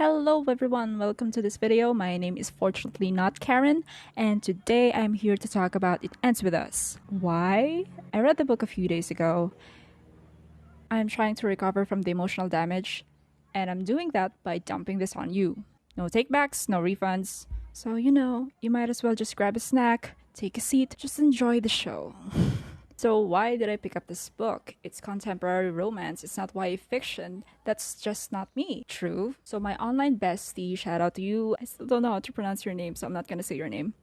Hello everyone, welcome to this video. My name is fortunately not Karen, and today I'm here to talk about It Ends With Us. Why? I read the book a few days ago. I'm trying to recover from the emotional damage, and I'm doing that by dumping this on you. No takebacks, no refunds. So, you might as well just grab a snack, take a seat, just enjoy the show. So why did I pick up this book? It's contemporary romance. It's not YA fiction. That's just not me. True. So my online bestie, shout out to you. I still don't know how to pronounce your name, so I'm not gonna say your name.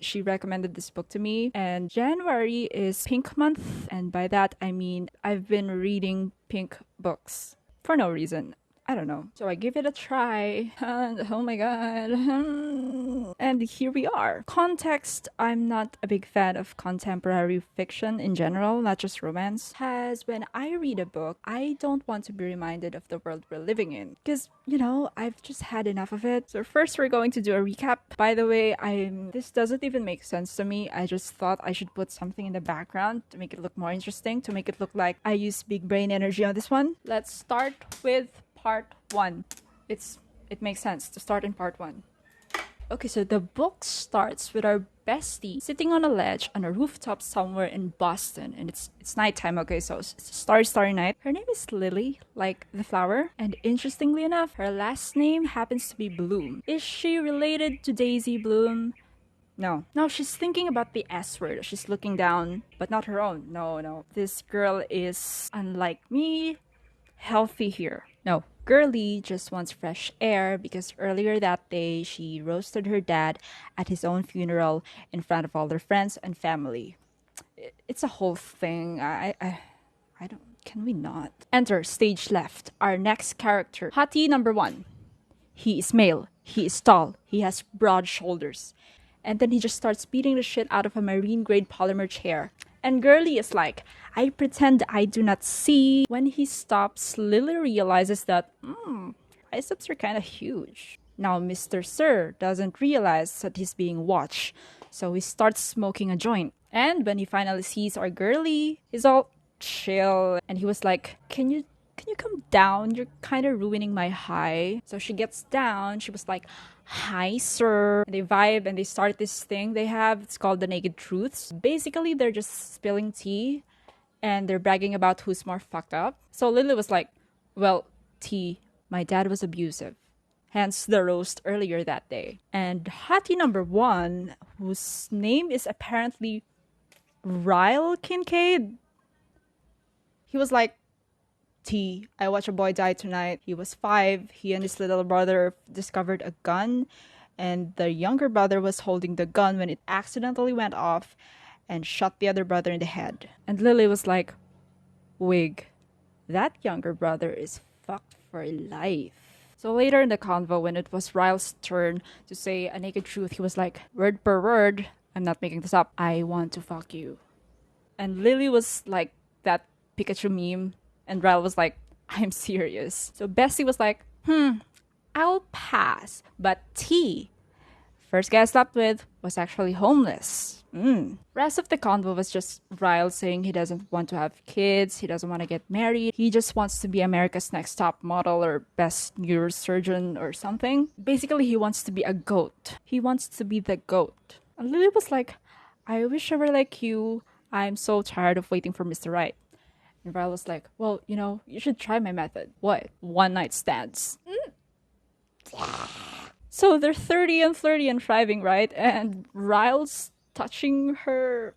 She recommended this book to me, and January is Pink Month, and by that I mean I've been reading pink books for no reason. I don't know. So I give it a try, and oh my god. And here we are. Context, I'm not a big fan of contemporary fiction in general, not just romance. As when I read a book, I don't want to be reminded of the world we're living in. Because, I've just had enough of it. So first we're going to do a recap. By the way, this doesn't even make sense to me. I just thought I should put something in the background to make it look more interesting, to make it look like I use big brain energy on this one. Let's start with part 1. It makes sense to start in part 1. Okay, so the book starts with our bestie sitting on a ledge on a rooftop somewhere in Boston, and it's nighttime. Okay, so it's starry night. Her name is Lily, like the flower, and interestingly enough, her last name happens to be Bloom. Is she related to Daisy Bloom? No, she's thinking about the S word. She's looking down, but not her own. No. This girl is, unlike me, healthy here. No, Girly just wants fresh air because earlier that day she roasted her dad at his own funeral in front of all their friends and family. It's a whole thing. I don't. Can we not? Enter stage left. Our next character, Hati number 1. He is male. He is tall. He has broad shoulders. And then he just starts beating the shit out of a marine grade polymer chair. And Girly is like, I pretend I do not see. When he stops, Lily realizes that, biceps are kind of huge. Now Mr. Sir doesn't realize that he's being watched, so he starts smoking a joint. And when he finally sees our Girly, he's all chill. And he was like, Can you come down? You're kind of ruining my high. So she gets down. She was like, hi, sir. And they vibe and they start this thing they have. It's called the Naked Truths. Basically, they're just spilling tea and they're bragging about who's more fucked up. So Lily was like, well, T, my dad was abusive. Hence the roast earlier that day. And Hati number 1, whose name is apparently Ryle Kincaid, he was like, T, I watched a boy die tonight. He was 5. He and his little brother discovered a gun, and the younger brother was holding the gun when it accidentally went off and shot the other brother in the head. And Lily was like, wig, that younger brother is fucked for life. So later in the convo, when it was Ryle's turn to say a naked truth, he was like, word per word, I'm not making this up, I want to fuck you. And Lily was like that Pikachu meme. And Ryle was like, I'm serious. So Bessie was like, I'll pass. But T, first guy I slept with, was actually homeless. Rest of the convo was just Ryle saying he doesn't want to have kids, he doesn't want to get married, he just wants to be America's Next Top Model or best neurosurgeon or something. Basically, he wants to be a goat. He wants to be the goat. And Lily was like, I wish I were like you. I'm so tired of waiting for Mr. Right. And Ryle was like, well, you should try my method. What? One night stands. So they're 30 and flirty and thriving, right? And Ryle's touching her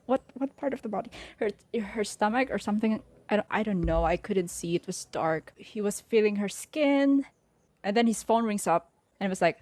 what part of the body? Her stomach or something. I don't know. I couldn't see. It was dark. He was feeling her skin. And then his phone rings up and it was like,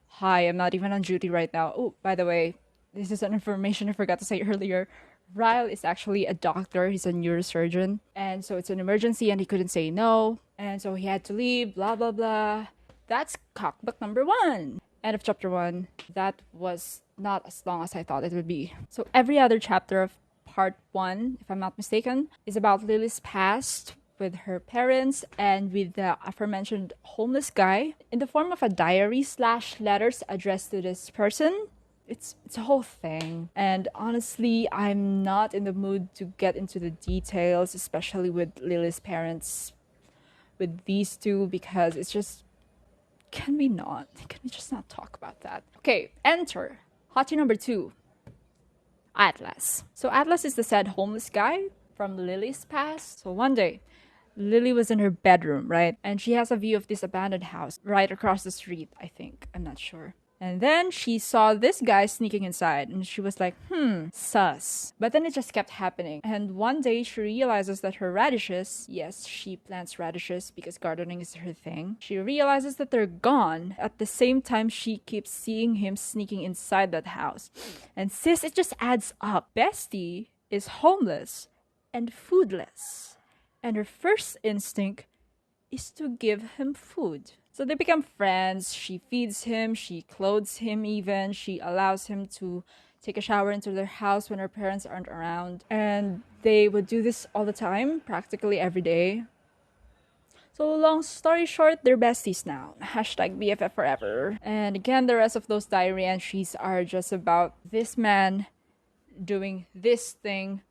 hi, I'm not even on duty right now. Oh, by the way, this is an information I forgot to say earlier. Ryle is actually a doctor. He's a neurosurgeon. And so it's an emergency and he couldn't say no. And so he had to leave, blah, blah, blah. That's cockbook number 1. End of chapter 1. That was not as long as I thought it would be. So every other chapter of part 1, if I'm not mistaken, is about Lily's past with her parents and with the aforementioned homeless guy in the form of a diary / letters addressed to this person. It's a whole thing. And honestly, I'm not in the mood to get into the details, especially with Lily's parents with these two because it's just, can we just not talk about that? Okay, enter hottie number 2, Atlas. So Atlas is the sad homeless guy from Lily's past. So one day, Lily was in her bedroom, right? And she has a view of this abandoned house right across the street, I think. I'm not sure. And then she saw this guy sneaking inside and she was like, sus. But then it just kept happening. And one day she realizes that her radishes, yes, she plants radishes because gardening is her thing. She realizes that they're gone. At the same time, she keeps seeing him sneaking inside that house. And sis, it just adds up. Bestie is homeless and foodless. And her first instinct is to give him food. So they become friends. She feeds him, she clothes him even. She allows him to take a shower into their house when her parents aren't around. And they would do this all the time, practically every day. So long story short, they're besties now. Hashtag BFF forever. And again, the rest of those diary entries are just about this man doing this thing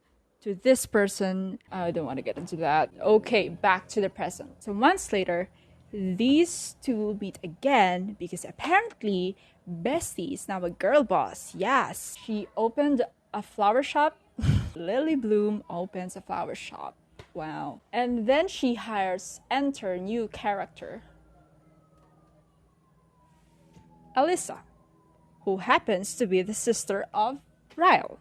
to this person. I don't want to get into that. Okay, back to the present. So months later, these two meet again because apparently Bestie is now a girl boss. Yes, she opened a flower shop. Lily Bloom opens a flower shop. Wow. And then she hires new character, Alyssa, who happens to be the sister of Ryle.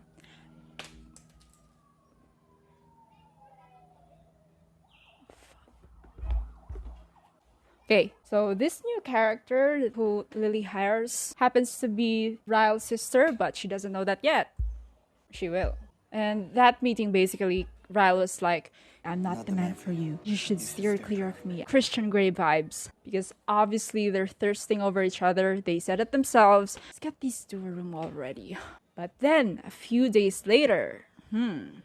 Okay, so this new character who Lily hires happens to be Ryle's sister, but she doesn't know that yet. She will. And that meeting, basically, Ryle was like, I'm not the man for you. You should steer clear of me. Christian Grey vibes. Because obviously they're thirsting over each other. They said it themselves. Let's get these to a room already. But then, a few days later,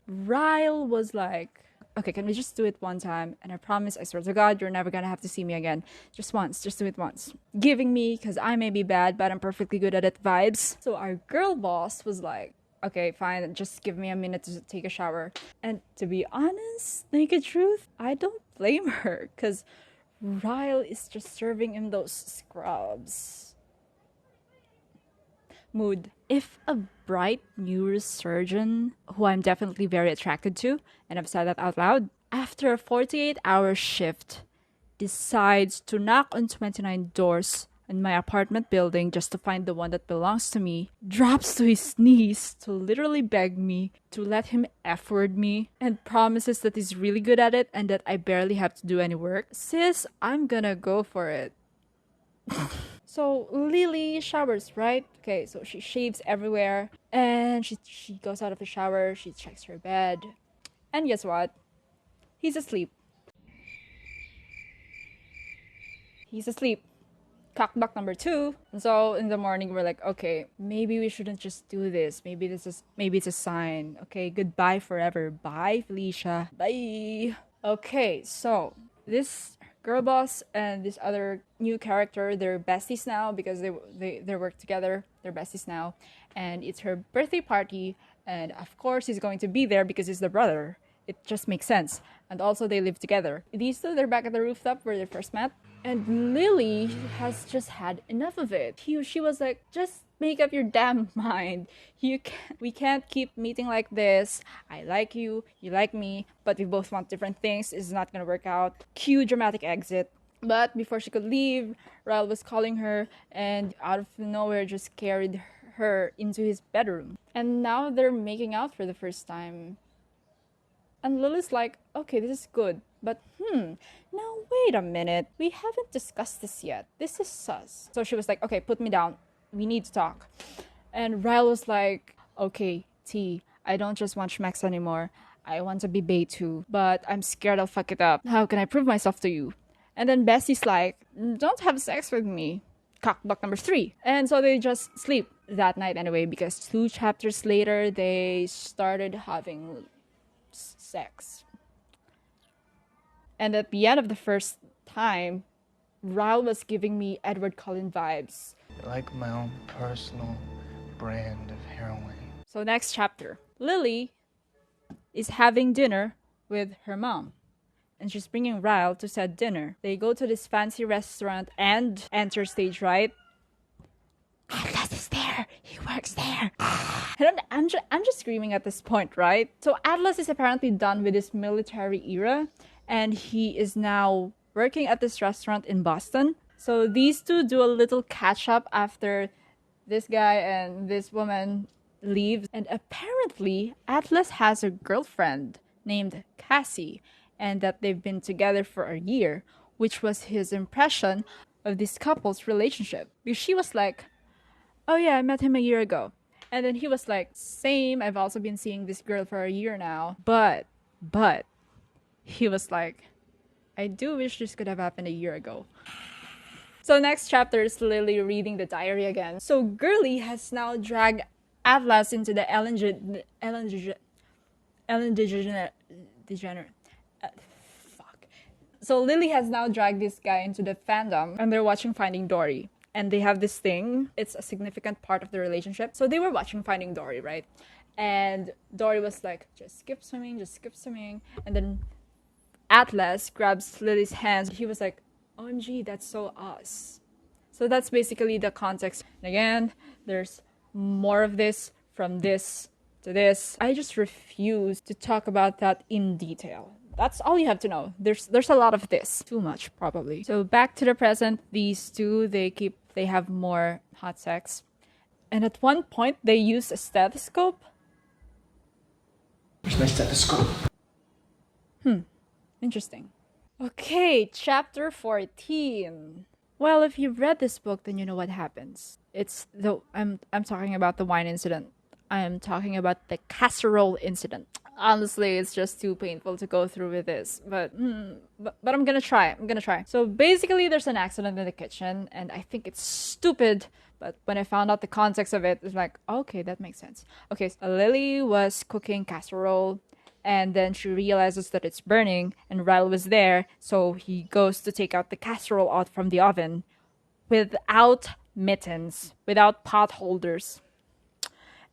Ryle was like, okay, can we just do it one time? And I promise, I swear to God, you're never gonna have to see me again. Just once, just do it once. Giving me, because I may be bad, but I'm perfectly good at it vibes. So our girl boss was like, okay, fine, just give me a minute to take a shower. And to be honest, naked truth, I don't blame her, because Ryle is just serving him those scrubs. Mood. If a bright neurosurgeon, who I'm definitely very attracted to, and I've said that out loud, after a 48-hour shift, decides to knock on 29 doors in my apartment building just to find the one that belongs to me, drops to his knees to literally beg me to let him F-word me, and promises that he's really good at it and that I barely have to do any work, sis, I'm gonna go for it. So Lily showers, right? Okay, so she shaves everywhere and she goes out of the shower, she checks her bed, and guess what? He's asleep. He's asleep. Cockblock number 2. So in the morning we're like, okay, maybe we shouldn't just do this. Maybe it's a sign. Okay, goodbye forever. Bye, Felicia. Bye. Okay, so this girl boss and this other new character, they're besties now because they work together. They're besties now, and it's her birthday party, and of course he's going to be there because he's the brother. It just makes sense. And also they live together. These two, they're back at the rooftop where they first met, and Lily has just had enough of it. She was like, just make up your damn mind. We can't keep meeting like this. I like you, you like me, but we both want different things. It's not gonna work out. Cue dramatic exit. But before she could leave, Ryle was calling her and out of nowhere just carried her into his bedroom. And now they're making out for the first time. And Lily's like, okay, this is good. But now wait a minute. We haven't discussed this yet. This is sus. So she was like, okay, put me down. We need to talk. And Ryle was like, okay, T, I don't just want schmecks anymore. I want to be bae too. But I'm scared I'll fuck it up. How can I prove myself to you? And then Bessie's like, don't have sex with me. Cockblock number 3. And so they just sleep that night anyway, because 2 chapters later, they started having sex. And at the end of the first time, Ryle was giving me Edward Cullen vibes. Like my own personal brand of heroin. So next chapter. Lily is having dinner with her mom. and she's bringing Ryle to said dinner. They go to this fancy restaurant and enter stage right. Atlas is there. He works there. And I'm just screaming at this point, right? So Atlas is apparently done with his military era, and he is now working at this restaurant in Boston. So these two do a little catch up after this guy and this woman leave. And apparently Atlas has a girlfriend named Cassie, and that they've been together for a year, which was his impression of this couple's relationship. Because she was like, oh yeah, I met him a year ago. And then he was like, same, I've also been seeing this girl for a year now. But he was like, I do wish this could have happened a year ago. So next chapter is Lily reading the diary again. So Girly has now dragged Atlas into the Ellen DeGeneres. So Lily has now dragged this guy into the fandom, and they're watching Finding Dory. And they have this thing. It's a significant part of the relationship. So they were watching Finding Dory, right? And Dory was like, just skip swimming. And then Atlas grabs Lily's hands. He was like, OMG, that's so us. So that's basically the context. And again, there's more of this from this to this. I just refuse to talk about that in detail. That's all you have to know. There's a lot of this. Too much, probably. So back to the present, these two, they have more hot sex. And at one point, they use a stethoscope. Where's my stethoscope? Interesting. Okay, chapter 14. Well, if you've read this book, then you know what happens. I'm talking about the wine incident. I am talking about the casserole incident. Honestly, it's just too painful to go through with this. But I'm gonna try. So basically, there's an accident in the kitchen, and I think it's stupid. But when I found out the context of it, it's like, okay, that makes sense. Okay, so Lily was cooking casserole, and then she realizes that it's burning, and Ryle was there, so he goes to take out the casserole out from the oven without mittens, without pot holders.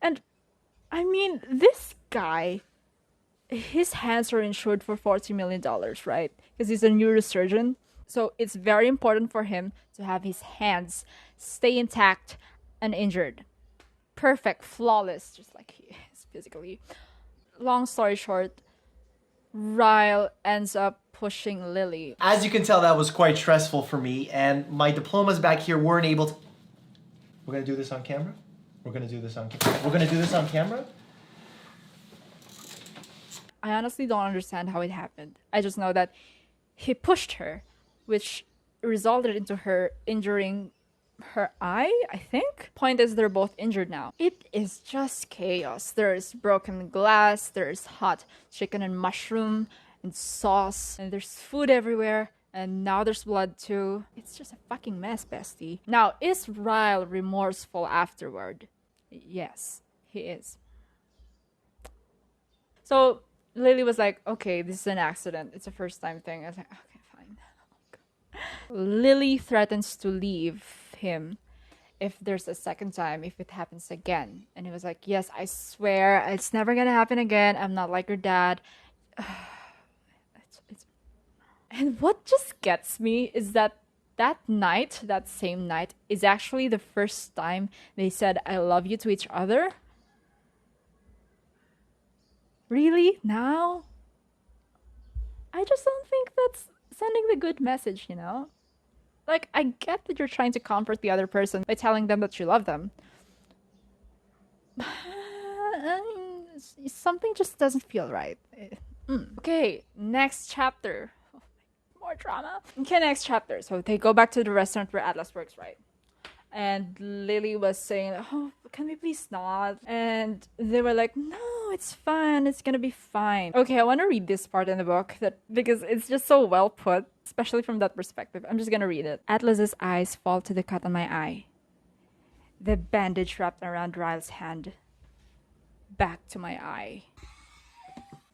And I mean, this guy, his hands are insured for $40 million, right? Because he's a neurosurgeon. So it's very important for him to have his hands stay intact and injured. Perfect, flawless, just like he is physically. Long story short, Ryle ends up pushing Lily. As you can tell, that was quite stressful for me, and my diplomas back here weren't able to... We're gonna do this on camera? We're gonna do this on camera? I honestly don't understand how it happened. I just know that he pushed her, which resulted into her injuring her eye, I think. Point is, they're both injured now. It is just chaos. There's broken glass, there's hot chicken and mushroom and sauce, and there's food everywhere, and now there's blood too. It's just a fucking mess, bestie. Now, is Ryle remorseful afterward? Yes, he is. So Lily was like, okay, this is an accident. It's a first time thing. I was like, okay, fine. Lily threatens to leave him if there's a second time, if it happens again. And he was like, yes, I swear it's never gonna happen again. I'm not like your dad. And what just gets me is that night, that same night, is actually the first time they said I love you to each other. Really? Now? I just don't think that's sending the good message, you know? Like, I get that you're trying to comfort the other person by telling them that you love them. Something just doesn't feel right. Okay, next chapter. More drama. Okay, next chapter. So they go back to the restaurant where Atlas works, right? And Lily was saying, oh, can we please not? And they were like, no, it's fine. It's gonna be fine. Okay, I want to read this part in the book because it's just so well put, especially from that perspective. I'm just gonna read it. Atlas's eyes fall to the cut on my eye. The bandage wrapped around Ryle's hand. Back to my eye.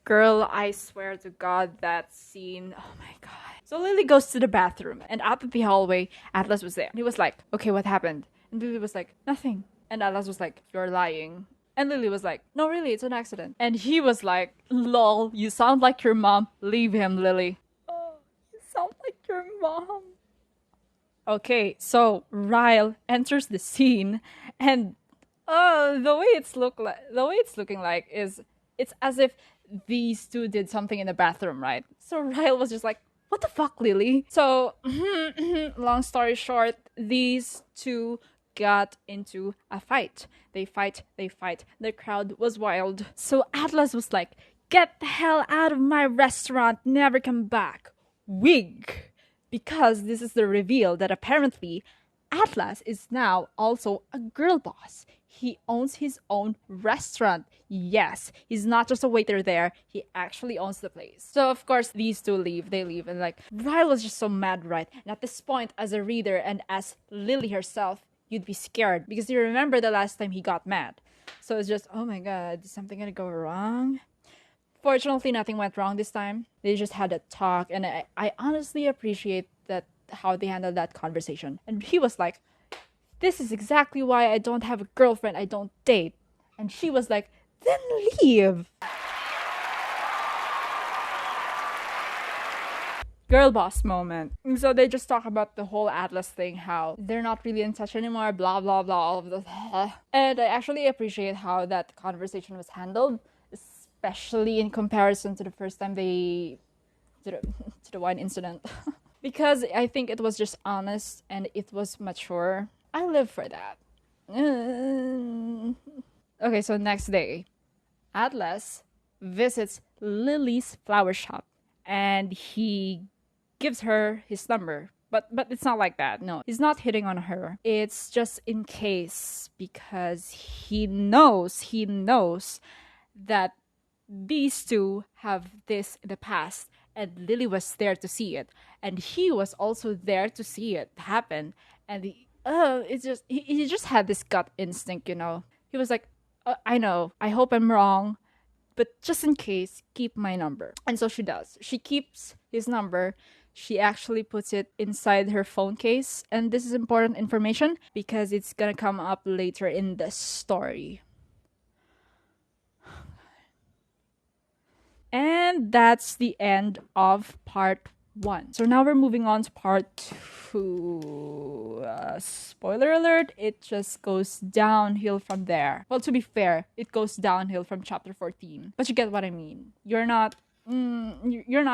Girl, I swear to God, that scene. Oh my God. So Lily goes to the bathroom, and out of the hallway, Atlas was there. And he was like, okay, what happened? And Lily was like, nothing. And Atlas was like, you're lying. And Lily was like, no, really, it's an accident. And he was like, lol, you sound like your mom. Leave him, Lily. Mom. Okay, so Ryle enters the scene, and the way it's looking like is it's as if these two did something in the bathroom, right? So Ryle was just like, "What the fuck, Lily?" So, long story short, these two got into a fight. They fight. The crowd was wild. So Atlas was like, "Get the hell out of my restaurant, never come back." Wig. Because this is the reveal that apparently Atlas is now also a girl boss. He owns his own restaurant. Yes, he's not just a waiter there. He actually owns the place. So of course these two leave. They leave, and like Ryle was just so mad, right? And at this point, as a reader and as Lily herself, you'd be scared because you remember the last time he got mad. So it's just, oh my god, is something gonna go wrong? Fortunately, nothing went wrong this time. They just had a talk, and I honestly appreciate that how they handled that conversation. And he was like, "This is exactly why I don't have a girlfriend. I don't date." And she was like, "Then leave." Girl boss moment. And so they just talk about the whole Atlas thing, how they're not really in touch anymore, blah blah blah, all of this. And I actually appreciate how that conversation was handled, especially in comparison to the first time to the wine incident. Because I think it was just honest and it was mature. I live for that. Okay, so next day, Atlas visits Lily's flower shop and he gives her his number. But it's not like that. No, he's not hitting on her. It's just in case, because he knows that these two have this in the past, and Lily was there to see it, and he was also there to see it happen. And it's just he just had this gut instinct, you know. He was like, I know, I hope I'm wrong, but just in case, keep my number. And so she does. She keeps his number. She actually puts it inside her phone case, and this is important information because it's gonna come up later in the story. And that's the end of part 1. So now we're moving on to part 2. Spoiler alert, it just goes downhill from there. Well, to be fair, it goes downhill from chapter 14. But you get what I mean. You're not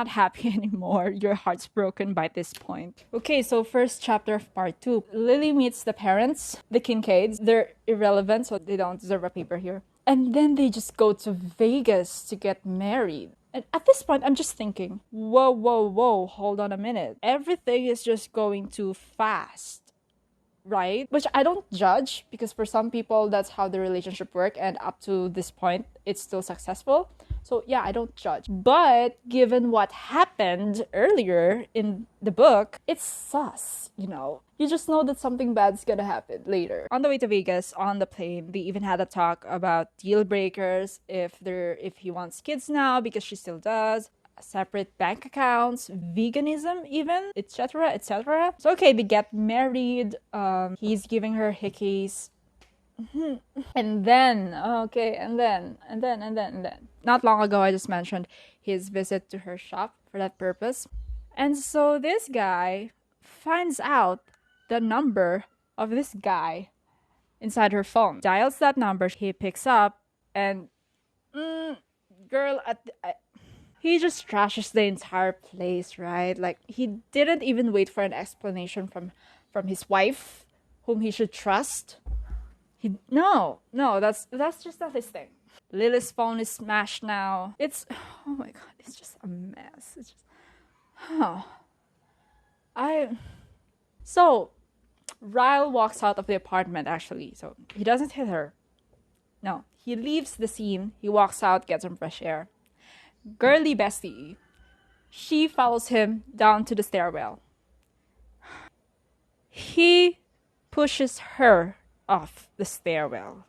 happy anymore. Your heart's broken by this point. Okay, so first chapter of part 2. Lily meets the parents, the Kincaids. They're irrelevant, so they don't deserve a paper here. And then they just go to Vegas to get married. And at this point, I'm just thinking, whoa, hold on a minute. Everything is just going too fast, right? Which I don't judge, because for some people, that's how the relationship works, and up to this point, it's still successful. So yeah, I don't judge. But given what happened earlier in the book, it's sus, you know. You just know that something bad's gonna happen later. On the way to Vegas, on the plane, they even had a talk about deal breakers, if he wants kids now, because she still does, separate bank accounts, veganism even, etc., etc. So okay, they get married. He's giving her hickeys. And then, not long ago, I just mentioned his visit to her shop for that purpose. And so this guy finds out the number of this guy inside her phone. Dials that number, he picks up, and he just trashes the entire place, right? Like, he didn't even wait for an explanation from his wife, whom he should trust. No, that's just not his thing. Lily's phone is smashed now. Oh my god, it's just a mess. It's just, So, Ryle walks out of the apartment, actually. So, he doesn't hit her. No, he leaves the scene. He walks out, gets some fresh air. Girly bestie. She follows him down to the stairwell. He pushes her off the stairwell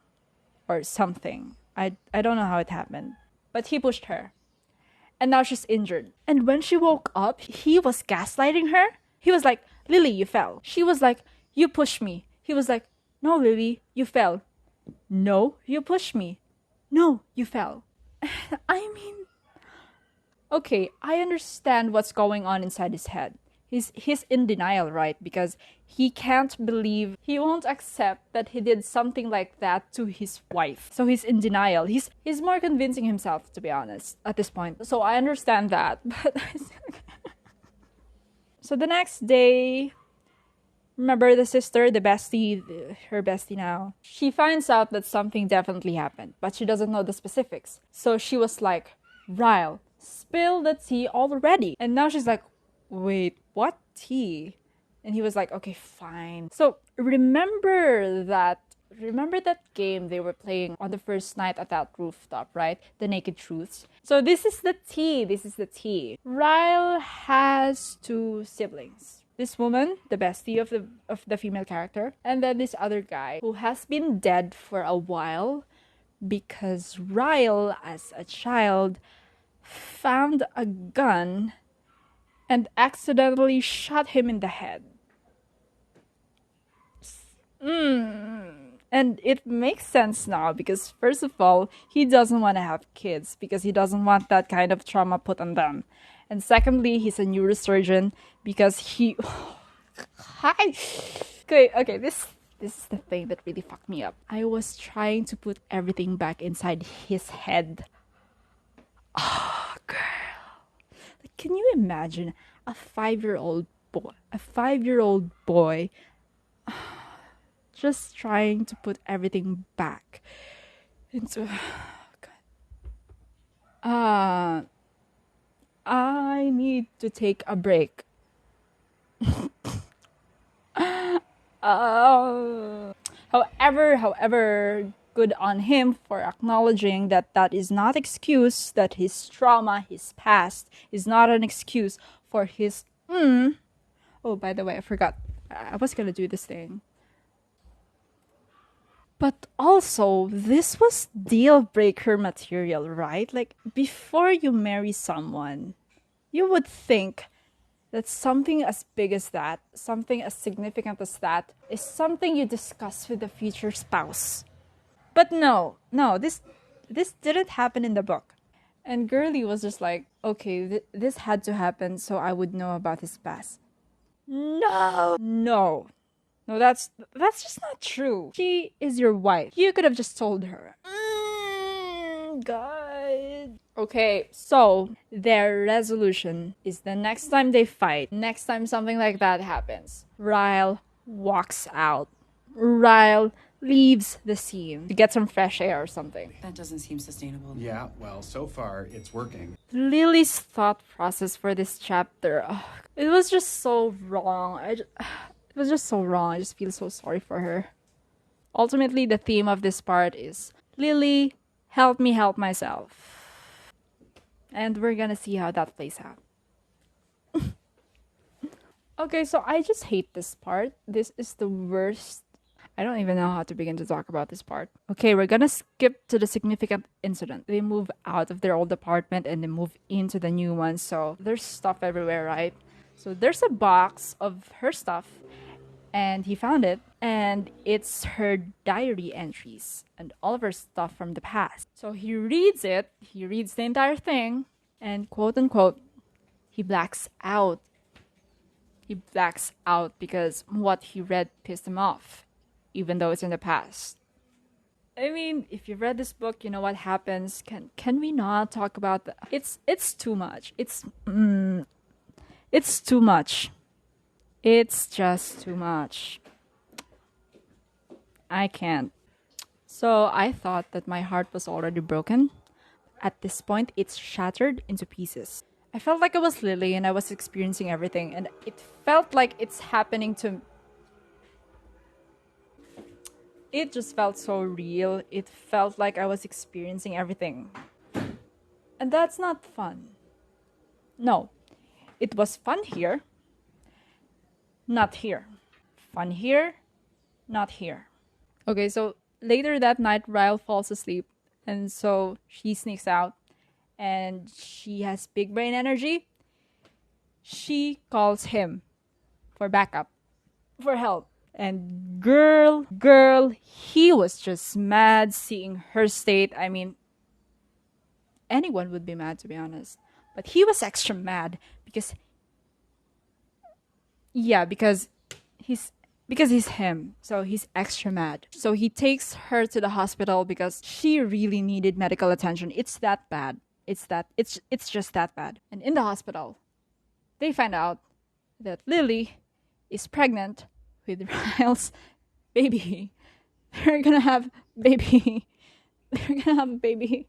or something. I don't know how it happened, but he pushed her, and now she's injured. And when she woke up, he was gaslighting her. He was like, "Lily, you fell." She was like, "You pushed me." He was like, "No, Lily, you fell." "No, you pushed me." "No, you fell." I mean, okay, I understand what's going on inside his head. He's in denial, right? Because he can't believe, he won't accept that he did something like that to his wife. So he's in denial. He's more convincing himself, to be honest, at this point. So I understand that, but so the next day, remember the sister, the bestie, her bestie now, she finds out that something definitely happened, but she doesn't know the specifics. So she was like, Ryle, spill the tea already. And now she's like, wait, what tea? And he was like, okay, fine. So remember that game they were playing on the first night at that rooftop, right? The Naked Truths. So this is the tea. Ryle has 2 siblings. This woman, the bestie of the female character, and then this other guy who has been dead for a while because Ryle, as a child, found a gun and accidentally shot him in the head. And it makes sense now because, first of all, he doesn't want to have kids because he doesn't want that kind of trauma put on them. And secondly, he's a neurosurgeon because he... Okay, this is the thing that really fucked me up. I was trying to put everything back inside his head. Oh, girl. Like, can you imagine a 5-year-old boy just trying to put everything back into... I need to take a break. However, good on him for acknowledging that that is not excuse, that his trauma, his past, is not an excuse for his... Oh, by the way, I forgot. I was gonna do this thing. But also, this was deal breaker material, right? Like, before you marry someone, you would think that something as big as that, something as significant as that, is something you discuss with the future spouse. But no, this didn't happen in the book. And Girly was just like, okay, this had to happen so I would know about his past. No, that's just not true. She is your wife. You could have just told her. God. Okay, so their resolution is the next time they fight, next time something like that happens, Ryle walks out. Ryle leaves the scene to get some fresh air or something. That doesn't seem sustainable. Yeah, well, so far it's working. Lily's thought process for this chapter, it was just so wrong. It was just so wrong. I just feel so sorry for her. Ultimately, the theme of this part is, Lily, help me help myself. And we're gonna see how that plays out. Okay, so I just hate this part. This is the worst. I don't even know how to begin to talk about this part. Okay, we're gonna skip to the significant incident. They move out of their old apartment and they move into the new one. So there's stuff everywhere, right? So there's a box of her stuff and he found it, and it's her diary entries and all of her stuff from the past. So he reads it, he reads the entire thing, and quote unquote, he blacks out. He blacks out because what he read pissed him off, even though it's in the past. I mean, if you read this book, you know what happens. Can we not talk about that? It's too much. It's too much. It's just too much. I can't. So I thought that my heart was already broken. At this point, it's shattered into pieces. I felt like I was Lily and I was experiencing everything, and it felt like it's happening to... It just felt so real. It felt like I was experiencing everything. And that's not fun. No. It was fun here. Not here. Fun here. Not here. Okay, so later that night, Ryle falls asleep. And so she sneaks out. And she has big brain energy. She calls him for backup. For help. And girl, he was just mad seeing her state. I mean, anyone would be mad, to be honest. But he was extra mad because Yeah, because he's him. So he's extra mad. So he takes her to the hospital because she really needed medical attention. It's that bad. It's just that bad. And in the hospital, they find out that Lily is pregnant with Ryle's baby. They're gonna have baby. They're gonna have a baby.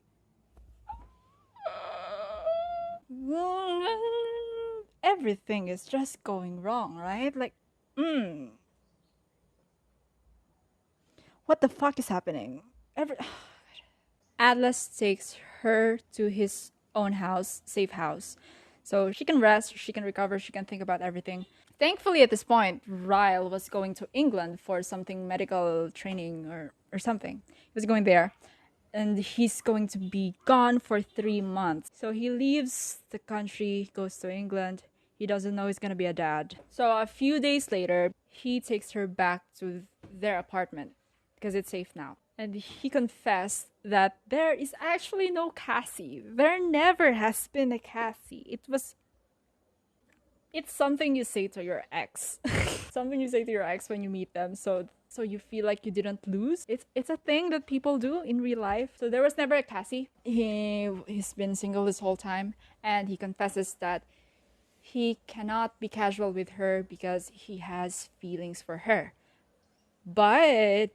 Everything is just going wrong, right? Like, what the fuck is happening? Atlas takes her to his own house, safe house. So she can rest, she can recover, she can think about everything. Thankfully, at this point, Ryle was going to England for something medical training or something. He was going there. And he's going to be gone for 3 months. So he leaves the country, goes to England. He doesn't know he's going to be a dad. So a few days later, he takes her back to their apartment because it's safe now. And he confessed that there is actually no Cassie. There never has been a Cassie. It's something you say to your ex. Something you say to your ex when you meet them. So you feel like you didn't lose. It's a thing that people do in real life. So there was never a Cassie. He's been single this whole time. And he confesses that he cannot be casual with her because he has feelings for her. But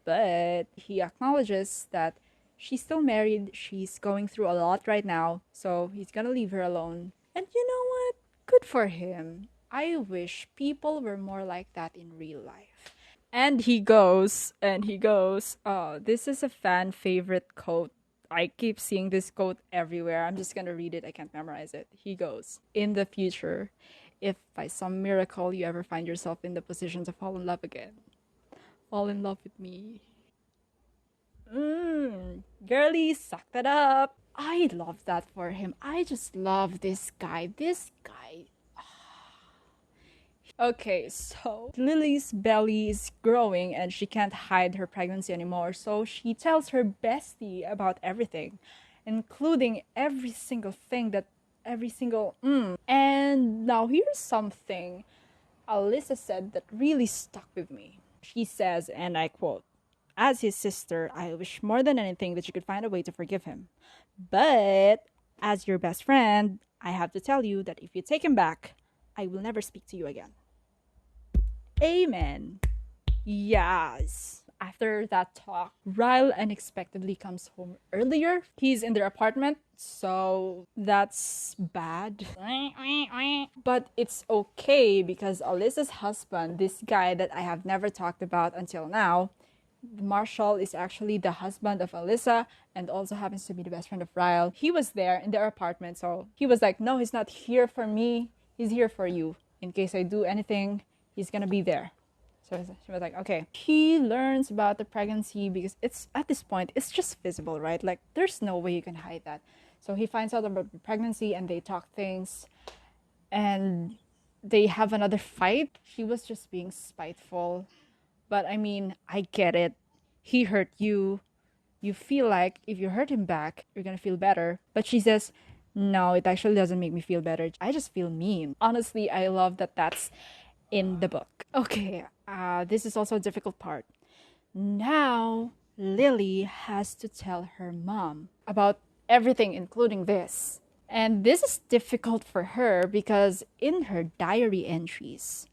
he acknowledges that she's still married. She's going through a lot right now. So he's gonna leave her alone. And you know what? Good for him. I wish people were more like that in real life. And he goes, oh, this is a fan favorite quote. I keep seeing this quote everywhere. I'm just gonna read it. I can't memorize it. He goes, in the future, if by some miracle you ever find yourself in the position to fall in love again, fall in love with me. Girly, suck that up. I love that for him. I just love this guy. Okay, so Lily's belly is growing and she can't hide her pregnancy anymore. So she tells her bestie about everything, including every single thing And now here's something Alyssa said that really stuck with me. She says, and I quote, "As his sister, I wish more than anything that you could find a way to forgive him. But as your best friend, I have to tell you that if you take him back, I will never speak to you again." Amen. Yes. After that talk, Ryle unexpectedly comes home earlier. He's in their apartment, so that's bad. But it's okay because Alyssa's husband, this guy that I have never talked about until now, Marshall, is actually the husband of Alyssa and also happens to be the best friend of Ryle. He was there in their apartment, so he was like, no, he's not here for me. He's here for you. In case I do anything, he's gonna be there. So she was like, okay. He learns about the pregnancy because it's at this point, it's just visible, right? Like, there's no way you can hide that. So he finds out about the pregnancy and they talk things and they have another fight. She was just being spiteful. But I mean, I get it. He hurt you. You feel like if you hurt him back, you're gonna feel better. But she says, no, it actually doesn't make me feel better. I just feel mean. Honestly, I love that that's in the book. Okay, this is also a difficult part. Now, Lily has to tell her mom about everything, including this. And this is difficult for her because in her diary entries,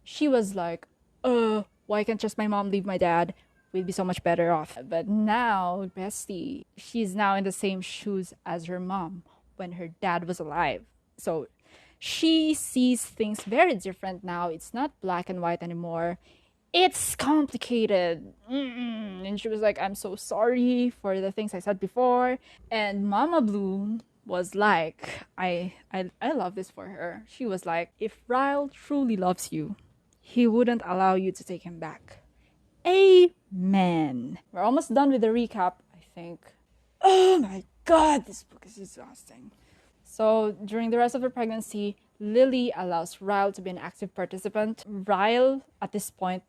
she was like, why can't just my mom leave my dad? We'd be so much better off. But now, bestie, she's now in the same shoes as her mom when her dad was alive. So she sees things very different now. It's not black and white anymore. It's complicated. And she was like, I'm so sorry for the things I said before. And Mama Bloom was like, I love this for her. She was like, if Ryle truly loves you, he wouldn't allow you to take him back. Amen. We're almost done with the recap, I think. Oh my god, this book is exhausting. So during the rest of her pregnancy, Lily allows Ryle to be an active participant. Ryle, at this point,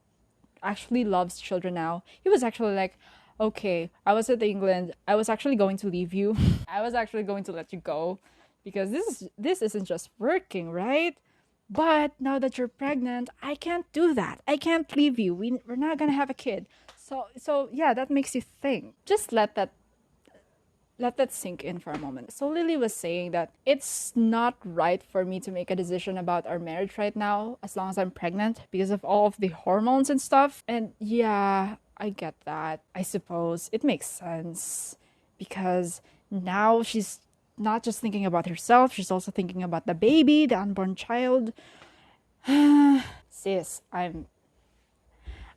actually loves children now. He was actually like, okay, I was at England. I was actually going to leave you. I was actually going to let you go because this isn't just working, right? But now that you're pregnant, I can't do that. I can't leave you. We're not gonna have a kid. So yeah, that makes you think. Just let that sink in for a moment. So Lily was saying that it's not right for me to make a decision about our marriage right now as long as I'm pregnant because of all of the hormones and stuff. And yeah, I get that. I suppose it makes sense because now she's not just thinking about herself, she's also thinking about the baby, the unborn child. Sis, I'm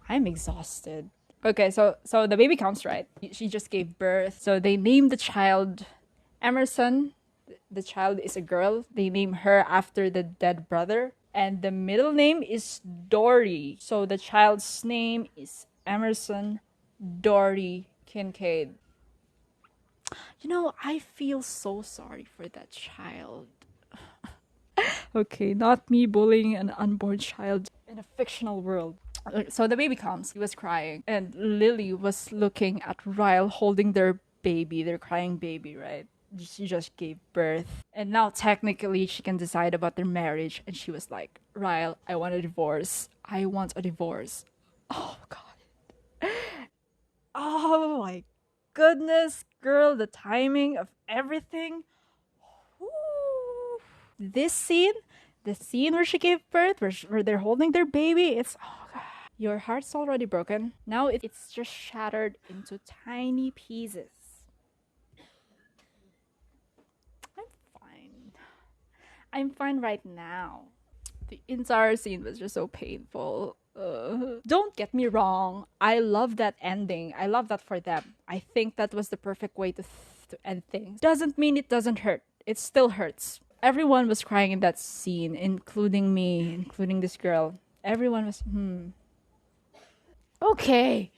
exhausted. Okay, so the baby comes, right? She just gave birth. So they named the child Emerson. The child is a girl. They name her after the dead brother. And the middle name is Dory. So the child's name is Emerson Dory Kincaid. You know, I feel so sorry for that child. Okay, not me bullying an unborn child in a fictional world. So the baby comes. He was crying. And Lily was looking at Ryle holding their baby, their crying baby, right? She just gave birth. And now technically she can decide about their marriage. And she was like, Ryle, I want a divorce. I want a divorce. Oh, God. Oh, my goodness, girl. The timing of everything. Woo. This scene, the scene where she gave birth, where they're holding their baby, it's, oh God. Your heart's already broken. Now it's just shattered into tiny pieces. I'm fine. I'm fine right now. The entire scene was just so painful. Don't get me wrong. I love that ending. I love that for them. I think that was the perfect way to end things. Doesn't mean it doesn't hurt. It still hurts. Everyone was crying in that scene, including me, including this girl. Everyone was, Okay.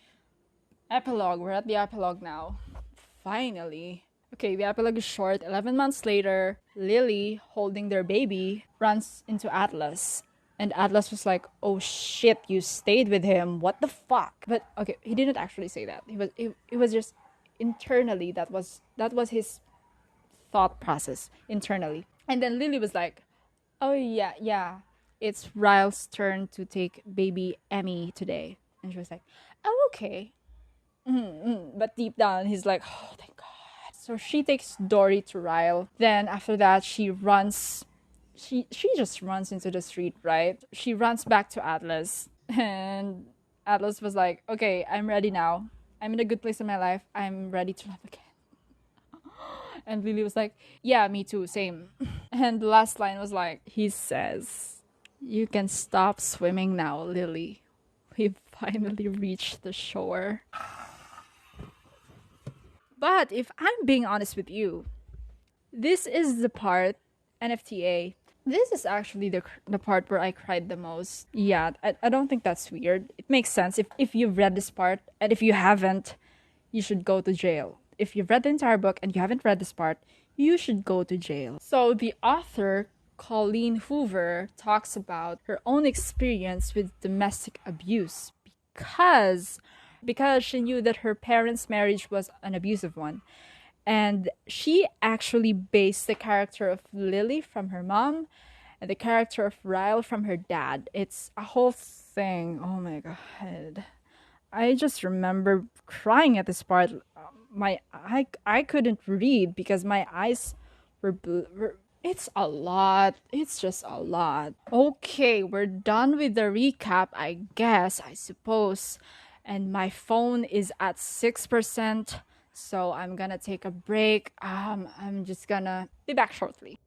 Epilogue. We're at the epilogue now. Finally. Okay, the epilogue is short. 11 months later, Lily, holding their baby, runs into Atlas. And Atlas was like, oh shit, you stayed with him. What the fuck? But okay, he didn't actually say that. It was just internally that was his thought process internally. And then Lily was like, oh yeah. It's Ryle's turn to take baby Emmy today. And she was like, oh, okay. But deep down, he's like, oh, thank God. So she takes Dory to Ryle. Then after that, she runs. She just runs into the street, right? She runs back to Atlas. And Atlas was like, okay, I'm ready now. I'm in a good place in my life. I'm ready to love again. And Lily was like, yeah, me too, same. And the last line was like, he says, you can stop swimming now, Lily. We've finally reached the shore. But if I'm being honest with you, this is the part, NFTA, this is actually the part where I cried the most. Yeah, I don't think that's weird. It makes sense. If you've read this part, and if you haven't, you should go to jail. If you've read the entire book and you haven't read this part, you should go to jail. So the author, Colleen Hoover, talks about her own experience with domestic abuse because she knew that her parents' marriage was an abusive one. And she actually based the character of Lily from her mom and the character of Ryle from her dad. It's a whole thing. Oh my God. I just remember crying at this part. I couldn't read because my eyes were it's a lot. It's just a lot. Okay, we're done with the recap, I guess, I suppose. And my phone is at 6%, so I'm gonna take a break. I'm just gonna be back shortly.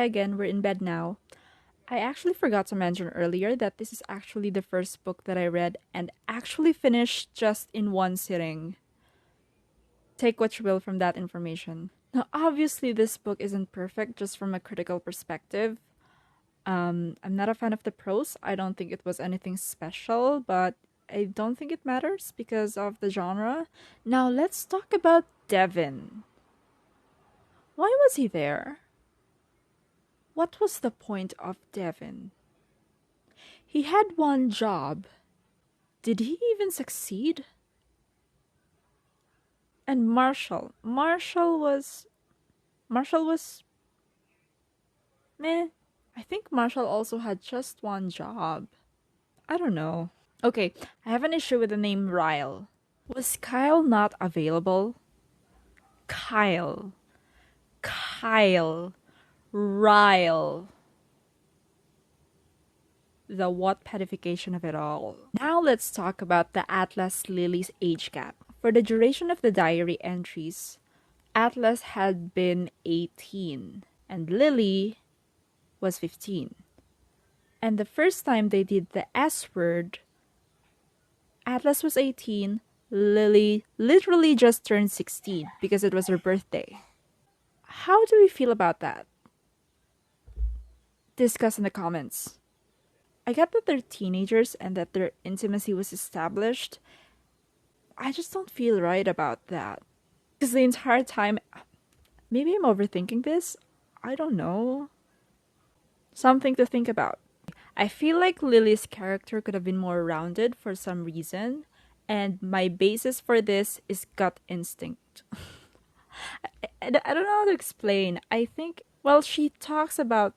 hi again, we're in bed now. I actually forgot to mention earlier that this is actually the first book that I read and actually finished just in one sitting. Take what you will from that information. Now, obviously, this book isn't perfect just from a critical perspective. I'm not a fan of the prose. I don't think it was anything special, but I don't think it matters because of the genre. Now, let's talk about Devin. Why was he there? What was the point of Devin? He had one job. Did he even succeed? And Marshall. Marshall was meh. I think Marshall also had just one job. I don't know. Okay, I have an issue with the name Ryle. Was Kyle not available? Kyle. Ryle. The what petification of it all. Now let's talk about the Atlas Lily's age gap. For the duration of the diary entries, Atlas had been 18 and Lily was 15. And the first time they did the S word, Atlas was 18, Lily literally just turned 16 because it was her birthday. How do we feel about that? Discuss in the comments. I get that they're teenagers and that their intimacy was established. I just don't feel right about that. Because the entire time, maybe I'm overthinking this. I don't know. Something to think about. I feel like Lily's character could have been more rounded for some reason, and my basis for this is gut instinct. I don't know how to explain. I think, well, she talks about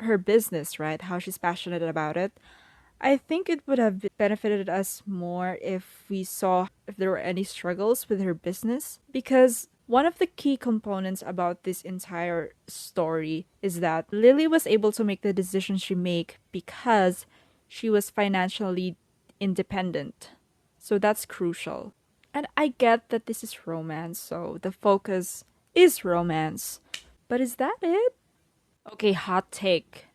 her business, right? How she's passionate about it. I think it would have benefited us more if we saw if there were any struggles with her business. Because one of the key components about this entire story is that Lily was able to make the decisions she made because she was financially independent. So that's crucial. And I get that this is romance, so the focus is romance. But is that it? Okay, hot take.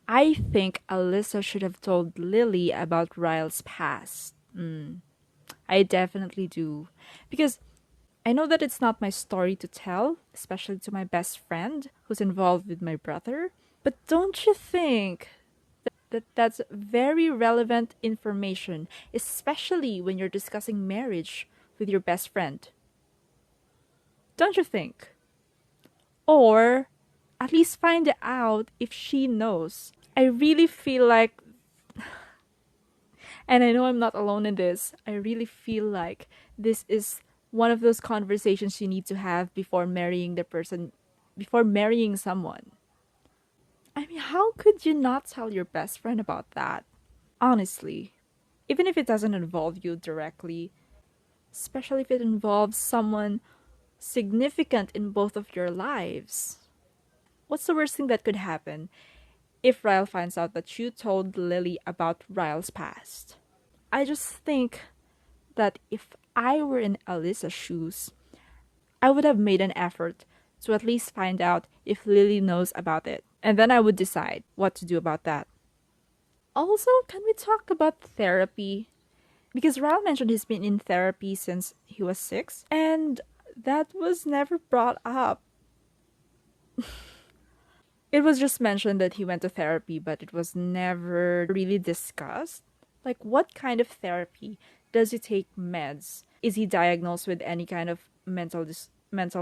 I think Alyssa should have told Lily about Ryle's past. I definitely do. Because I know that it's not my story to tell, especially to my best friend who's involved with my brother. But don't you think that's very relevant information, especially when you're discussing marriage with your best friend? Don't you think? Or at least find out if she knows. I really feel like, and I know I'm not alone in this, I really feel like this is one of those conversations you need to have before marrying before marrying someone. I mean, how could you not tell your best friend about that? Honestly. Even if it doesn't involve you directly, especially if it involves someone significant in both of your lives. What's the worst thing that could happen if Ryle finds out that you told Lily about Ryle's past? I just think that if I were in Alyssa's shoes, I would have made an effort to at least find out if Lily knows about it. And then I would decide what to do about that. Also, can we talk about therapy? Because Ryle mentioned he's been in therapy since he was 6, and that was never brought up. It was just mentioned that he went to therapy, but it was never really discussed. Like, what kind of therapy? Does he take meds? Is he diagnosed with any kind of mental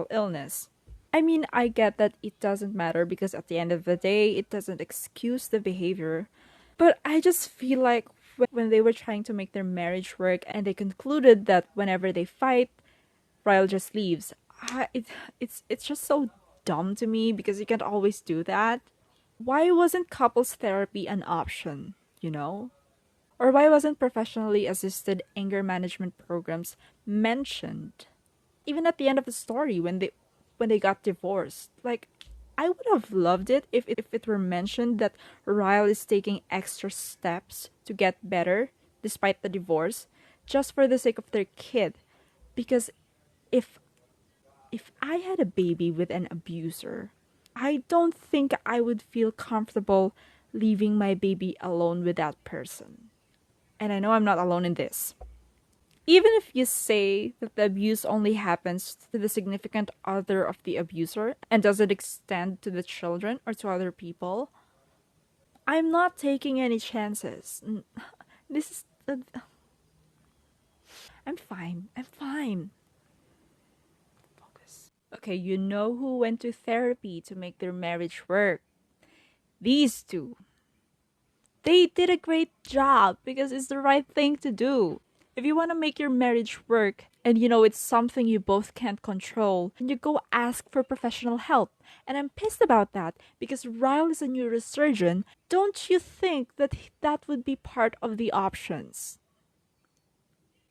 illness? I mean, I get that it doesn't matter because at the end of the day, it doesn't excuse the behavior. But I just feel like when they were trying to make their marriage work and they concluded that whenever they fight, Ryle just leaves. It's just so dumb to me because you can't always do that. Why wasn't couples therapy an option, you know? Or why wasn't professionally assisted anger management programs mentioned? Even at the end of the story when they got divorced. Like, I would have loved it if it were mentioned that Ryle is taking extra steps to get better despite the divorce just for the sake of their kid. Because if I had a baby with an abuser, I don't think I would feel comfortable leaving my baby alone with that person. And I know I'm not alone in this. Even if you say that the abuse only happens to the significant other of the abuser and doesn't extend to the children or to other people, I'm not taking any chances. This is. I'm fine. I'm fine. Focus. Okay, you know who went to therapy to make their marriage work? These two. They did a great job because it's the right thing to do. If you want to make your marriage work and you know it's something you both can't control, then you go ask for professional help. And I'm pissed about that because Ryle is a neurosurgeon. Don't you think that that would be part of the options?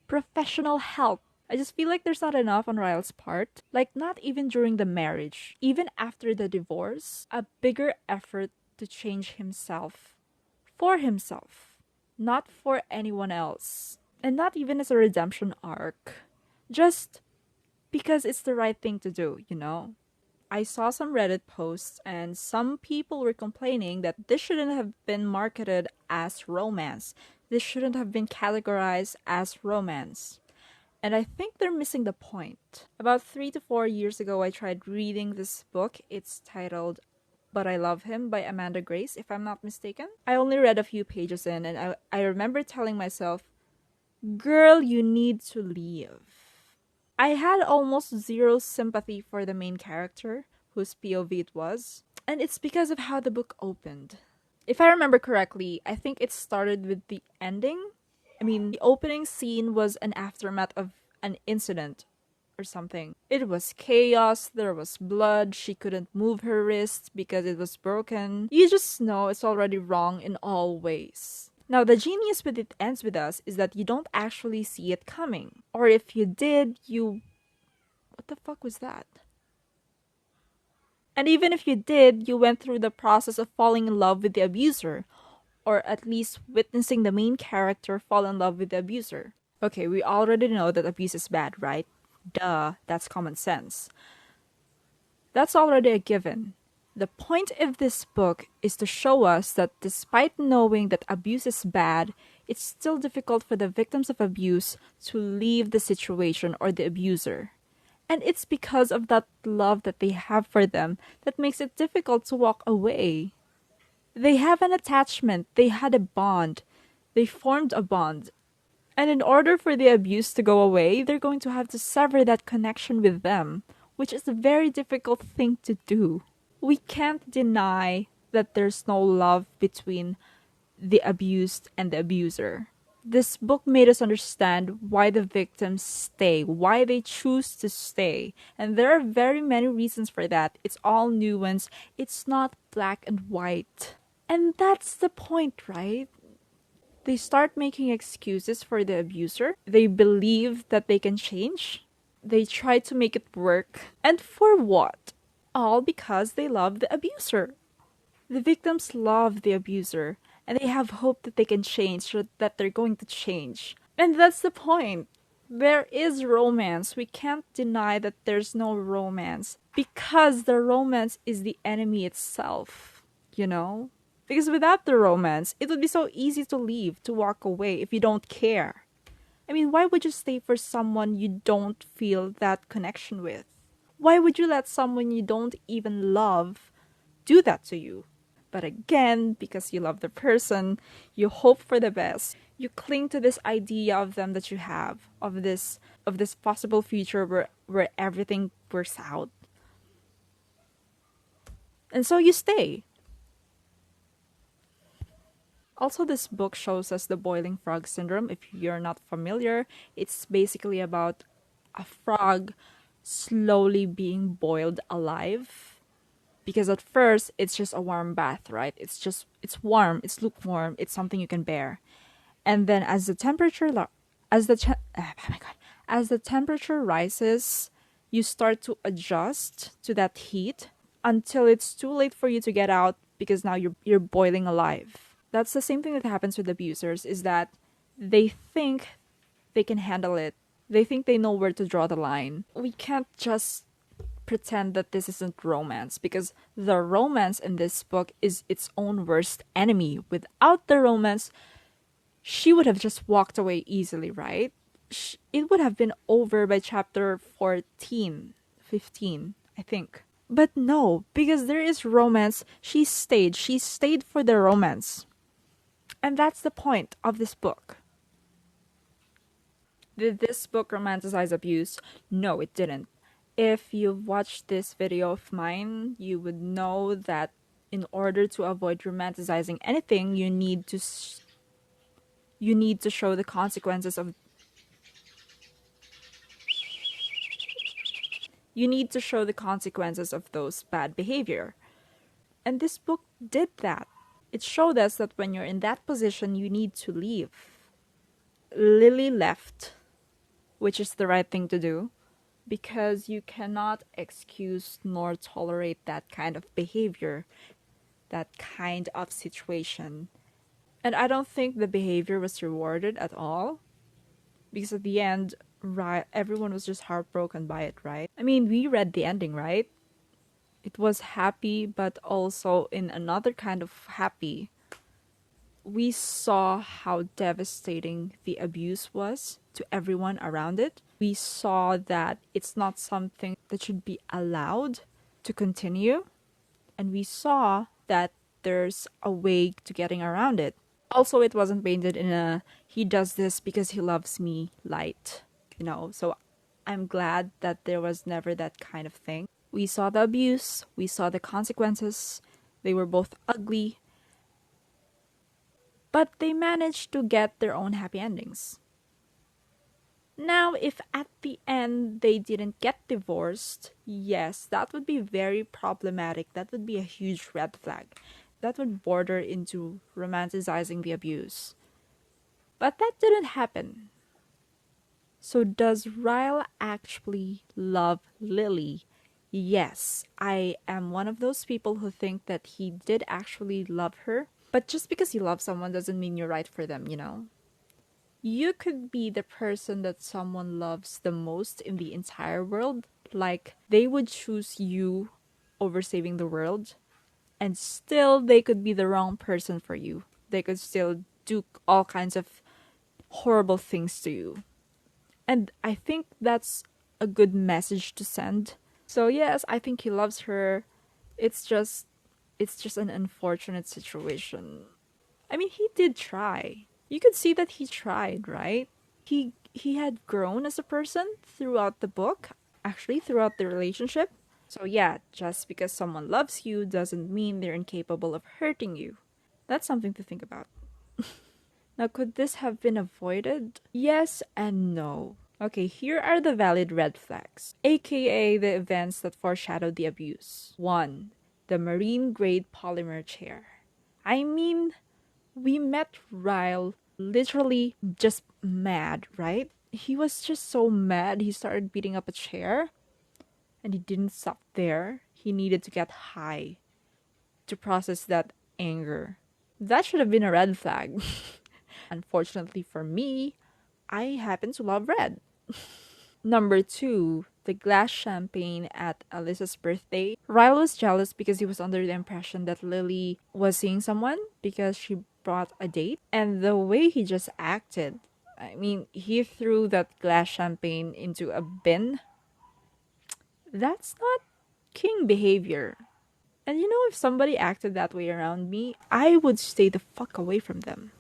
Professional help. I just feel like there's not enough on Ryle's part. Like, not even during the marriage. Even after the divorce, a bigger effort to change himself. For himself. Not for anyone else. And not even as a redemption arc. Just because it's the right thing to do, you know? I saw some Reddit posts and some people were complaining that this shouldn't have been marketed as romance. This shouldn't have been categorized as romance. And I think they're missing the point. About 3 to 4 years ago, I tried reading this book. It's titled But I Love Him by Amanda Grace, if I'm not mistaken. I only read a few pages in, and I remember telling myself, girl, you need to leave. I had almost zero sympathy for the main character, whose POV it was, and it's because of how the book opened. If I remember correctly, I think it started with the ending. I mean, the opening scene was an aftermath of an incident or something. It was chaos, there was blood, she couldn't move her wrist because it was broken. You just know it's already wrong in all ways. Now, the genius with It Ends With Us is that you don't actually see it coming. Or if you did, you... What the fuck was that? And even if you did, you went through the process of falling in love with the abuser. Or at least witnessing the main character fall in love with the abuser. Okay, we already know that abuse is bad, right? Duh, that's common sense. That's already a given. The point of this book is to show us that despite knowing that abuse is bad, it's still difficult for the victims of abuse to leave the situation or the abuser. And it's because of that love that they have for them that makes it difficult to walk away. They have an attachment, they had a bond, they formed a bond. And in order for the abuse to go away, they're going to have to sever that connection with them, which is a very difficult thing to do. We can't deny that there's no love between the abused and the abuser. This book made us understand why the victims stay, why they choose to stay. And there are very many reasons for that. It's all nuanced. It's not black and white. And that's the point, right? They start making excuses for the abuser. They believe that they can change. They try to make it work. And for what? All because they love the abuser. The victims love the abuser, and they have hope that they can change, or that they're going to change. And that's the point. There is romance. We can't deny that there's no romance, because the romance is the enemy itself, you know? Because without the romance, it would be so easy to leave, to walk away if you don't care. I mean, why would you stay for someone you don't feel that connection with? Why would you let someone you don't even love do that to you? But again, because you love the person, you hope for the best. You cling to this idea of them that you have, of this possible future where everything works out. And so you stay. Also, this book shows us the boiling frog syndrome. If you're not familiar, it's basically about a frog slowly being boiled alive. Because at first, it's just a warm bath, right? It's warm, it's lukewarm, it's something you can bear. And then as the temperature rises, you start to adjust to that heat until it's too late for you to get out because now you're boiling alive. That's the same thing that happens with abusers, is that they think they can handle it. They think they know where to draw the line. We can't just pretend that this isn't romance, because the romance in this book is its own worst enemy. Without the romance, she would have just walked away easily, right? It would have been over by chapter 14, 15, I think. But no, because there is romance, she stayed. She stayed for the romance. And that's the point of this book. Did this book romanticize abuse? No, it didn't. If you've watched this video of mine, you would know that in order to avoid romanticizing anything, you need to show the consequences of those bad behavior. And this book did that. It showed us that when you're in that position, you need to leave. Lily left, which is the right thing to do, because you cannot excuse nor tolerate that kind of behavior, that kind of situation. And I don't think the behavior was rewarded at all, because at the end, everyone was just heartbroken by it, right? I mean, we read the ending, right? It was happy, but also in another kind of happy. We saw how devastating the abuse was to everyone around it. We saw that it's not something that should be allowed to continue. And we saw that there's a way to getting around it. Also, it wasn't painted in a he does this because he loves me light, so I'm glad that there was never that kind of thing. We saw the abuse, we saw the consequences. They were both ugly, but they managed to get their own happy endings. Now, if at the end they didn't get divorced, yes, that would be very problematic. That would be a huge red flag. That would border into romanticizing the abuse. But that didn't happen. So does Ryle actually love Lily? Yes, I am one of those people who think that he did actually love her. But just because you love someone doesn't mean you're right for them, You could be the person that someone loves the most in the entire world. Like, they would choose you over saving the world. And still, they could be the wrong person for you. They could still do all kinds of horrible things to you. And I think that's a good message to send. So yes, I think he loves her. It's just an unfortunate situation. I mean, he did try. You could see that he tried, right? He had grown as a person throughout the book, actually throughout the relationship. So yeah, just because someone loves you doesn't mean they're incapable of hurting you. That's something to think about. Now, could this have been avoided? Yes and no. Okay, here are the valid red flags, aka the events that foreshadowed the abuse. 1. The marine grade polymer chair. I mean, we met Ryle literally just mad, right? He was just so mad he started beating up a chair. And he didn't stop there. He needed to get high to process that anger. That should have been a red flag. Unfortunately for me, I happen to love red. Number 2, the glass champagne at Alyssa's birthday. Ryle was jealous because he was under the impression that Lily was seeing someone because she brought a date. And the way he just acted, I mean, he threw that glass champagne into a bin. That's not king behavior. And if somebody acted that way around me, I would stay the fuck away from them.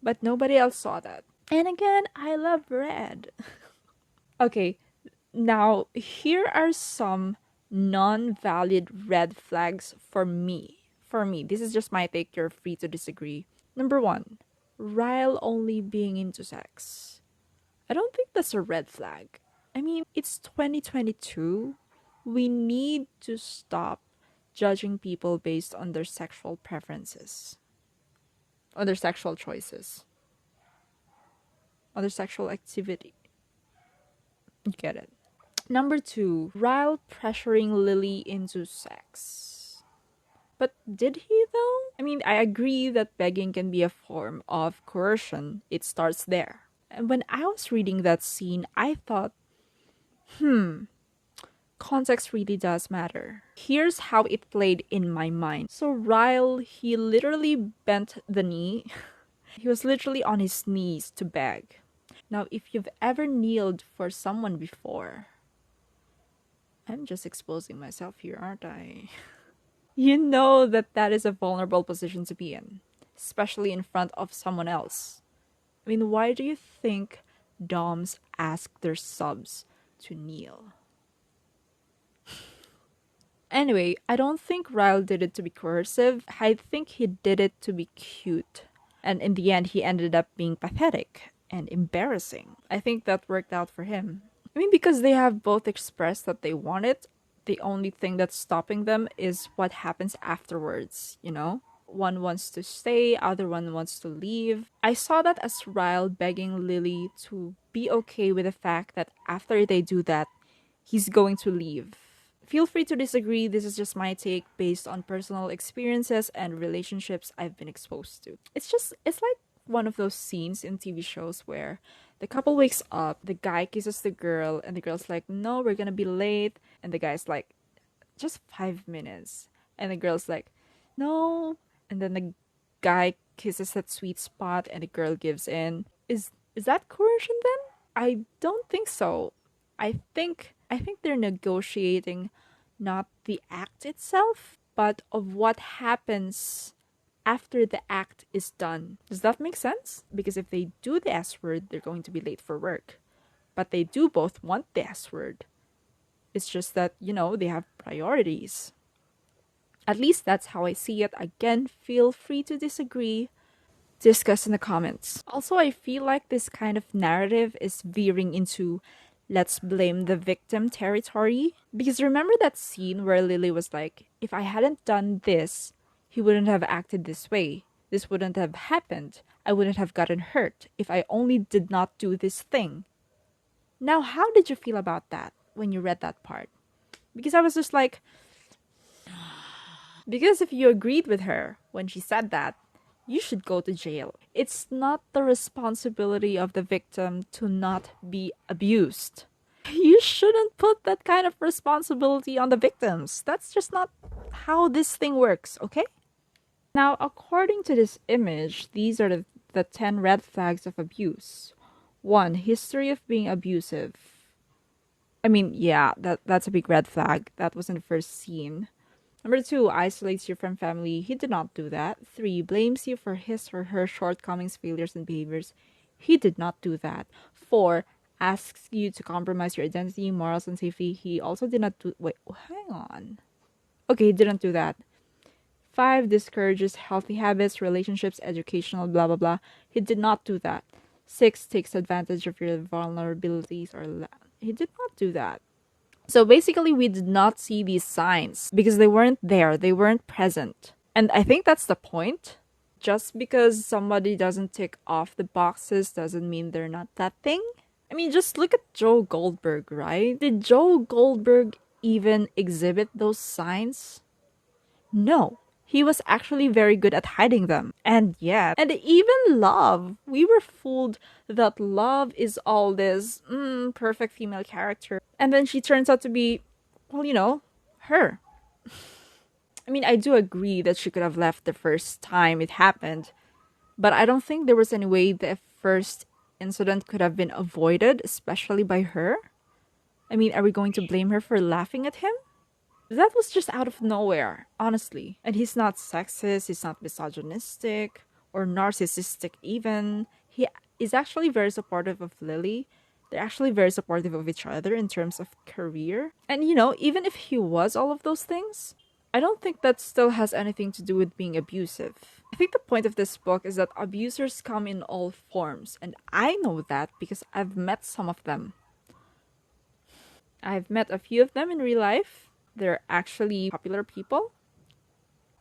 But nobody else saw that. And again, I love red. Okay, now here are some non-valid red flags for me. This is just my take. You're free to disagree. Number 1, Ryle only being into sex. I don't think that's a red flag. I mean, it's 2022. We need to stop judging people based on their sexual preferences, on their sexual choices, on their sexual activity. You get it. Number 2, Ryle pressuring Lily into sex. But did he though? I mean, I agree that begging can be a form of coercion. It starts there. And when I was reading that scene, I thought, context really does matter. Here's how it played in my mind. So Ryle, he literally bent the knee. He was literally on his knees to beg. Now, if you've ever kneeled for someone before, I'm just exposing myself here, aren't I? You know that that is a vulnerable position to be in, especially in front of someone else. I mean, why do you think doms ask their subs to kneel? Anyway, I don't think Ryle did it to be coercive. I think he did it to be cute. And in the end, he ended up being pathetic and embarrassing. I think that worked out for him. I mean, because they have both expressed that they want it, the only thing that's stopping them is what happens afterwards, you know? One wants to stay, other one wants to leave. I saw that as Ryle begging Lily to be okay with the fact that after they do that, he's going to leave. Feel free to disagree, this is just my take based on personal experiences and relationships I've been exposed to. It's like one of those scenes in TV shows where the couple wakes up, the guy kisses the girl, and the girl's like, no, we're gonna be late. And the guy's like, just 5 minutes. And the girl's like, no. And then the guy kisses that sweet spot and the girl gives in. Is that coercion then? I don't think so. I think they're negotiating not the act itself, but of what happens after the act is done. Does that make sense? Because if they do the S word, they're going to be late for work. But they do both want the S word. It's just that, you know, they have priorities. At least that's how I see it. Again, feel free to disagree. Discuss in the comments. Also, I feel like this kind of narrative is veering into let's blame the victim territory. Because remember that scene where Lily was like, if I hadn't done this, he wouldn't have acted this way. This wouldn't have happened. I wouldn't have gotten hurt if I only did not do this thing. Now, how did you feel about that when you read that part? Because I was just like, because if you agreed with her when she said that, you should go to jail. It's not the responsibility of the victim to not be abused. You shouldn't put that kind of responsibility on the victims. That's just not how this thing works, okay? Now, according to this image, these are the 10 red flags of abuse. 1. History of being abusive. I mean, yeah, that's a big red flag. That was in the first scene. Number 2, isolates you from family. He did not do that. 3, blames you for his or her shortcomings, failures, and behaviors. He did not do that. 4, asks you to compromise your identity, morals, and safety. He also did not do... Wait, hang on. Okay, he didn't do that. 5, discourages healthy habits, relationships, educational, blah, blah, blah. He did not do that. 6, takes advantage of your vulnerabilities. He did not do that. So basically, we did not see these signs because they weren't there. They weren't present. And I think that's the point. Just because somebody doesn't tick off the boxes doesn't mean they're not that thing. I mean, just look at Joe Goldberg, right? Did Joe Goldberg even exhibit those signs? No. He was actually very good at hiding them. And yet, and even love. We were fooled that love is all this perfect female character. And then she turns out to be, well, you know, her. I mean, I do agree that she could have left the first time it happened. But I don't think there was any way the first incident could have been avoided, especially by her. I mean, are we going to blame her for laughing at him? That was just out of nowhere, honestly. And he's not sexist, he's not misogynistic, or narcissistic even. He is actually very supportive of Lily. They're actually very supportive of each other in terms of career. And you know, even if he was all of those things, I don't think that still has anything to do with being abusive. I think the point of this book is that abusers come in all forms. And I know that because I've met some of them. I've met a few of them in real life. They're actually popular people.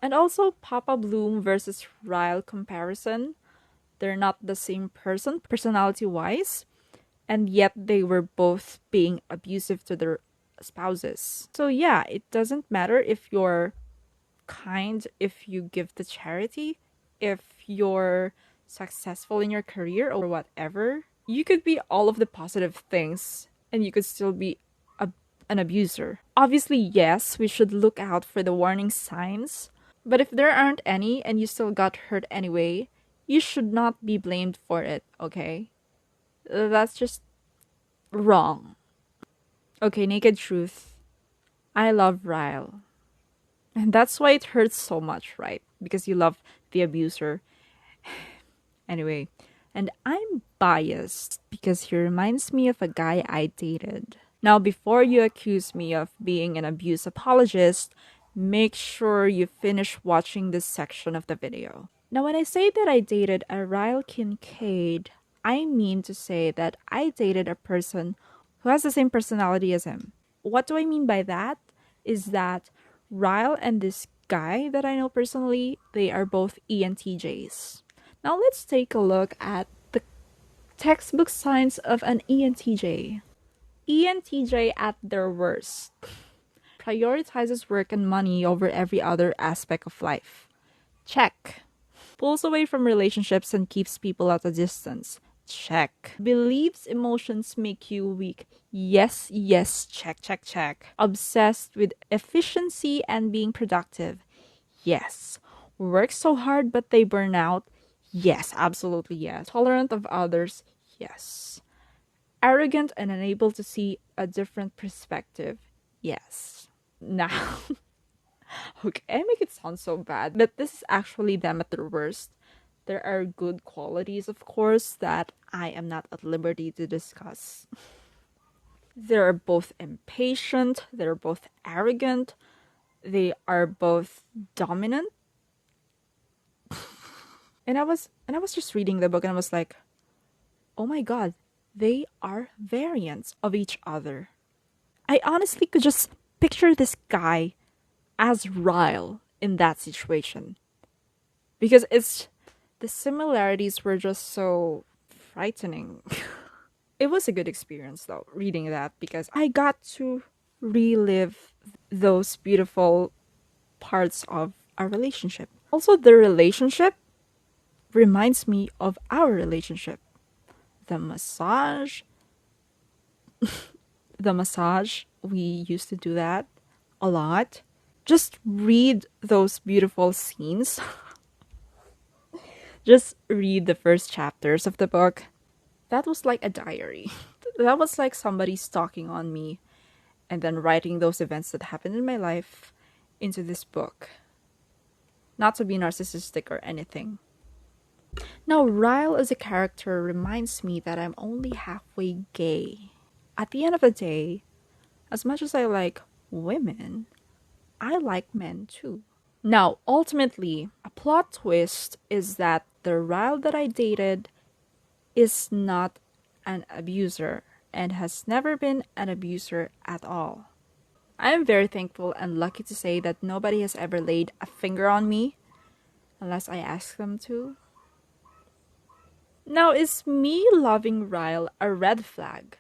And also Papa Bloom versus Ryle comparison. They're not the same person personality-wise. And yet they were both being abusive to their spouses. So yeah, it doesn't matter if you're kind, if you give to charity, if you're successful in your career or whatever. You could be all of the positive things and you could still be an abuser. Obviously, yes, we should look out for the warning signs, but if there aren't any and you still got hurt anyway, you should not be blamed for it, okay? That's just wrong. Okay, naked truth. I love Ryle. And that's why it hurts so much, right? Because you love the abuser. Anyway, and I'm biased because he reminds me of a guy I dated. Now, before you accuse me of being an abuse apologist, make sure you finish watching this section of the video. Now, when I say that I dated a Ryle Kincaid, I mean to say that I dated a person who has the same personality as him. What do I mean by that? Is that Ryle and this guy that I know personally, they are both ENTJs. Now let's take a look at the textbook signs of an ENTJ. ENTJ at their worst prioritizes work and money over every other aspect of life. Check. Pulls away from relationships and keeps people at a distance. Check. Believes emotions make you weak. Yes, yes, check, check, check. Obsessed with efficiency and being productive. Yes. Work so hard but they burn out. Yes, absolutely yes. Tolerant of others. Yes. Arrogant and unable to see a different perspective. Yes. Now, okay, I make it sound so bad, but this is actually them at their worst. There are good qualities, of course, that I am not at liberty to discuss. They're both impatient, they're both arrogant, they are both dominant. And I was just reading the book and I was like, oh my god, they are variants of each other. I honestly could just picture this guy as Ryle in that situation. Because the similarities were just so frightening. It was a good experience though, reading that, because I got to relive those beautiful parts of our relationship. Also, the relationship reminds me of our relationship. The massage, we used to do that a lot. Just read those beautiful scenes. Just read the first chapters of the book. That was like a diary. That was like somebody stalking on me and then writing those events that happened in my life into this book. Not to be narcissistic or anything. Now, Ryle as a character reminds me that I'm only halfway gay. At the end of the day, as much as I like women, I like men too. Now, ultimately, a plot twist is that the Ryle that I dated is not an abuser and has never been an abuser at all. I am very thankful and lucky to say that nobody has ever laid a finger on me unless I ask them to. Now, is me loving Ryle a red flag?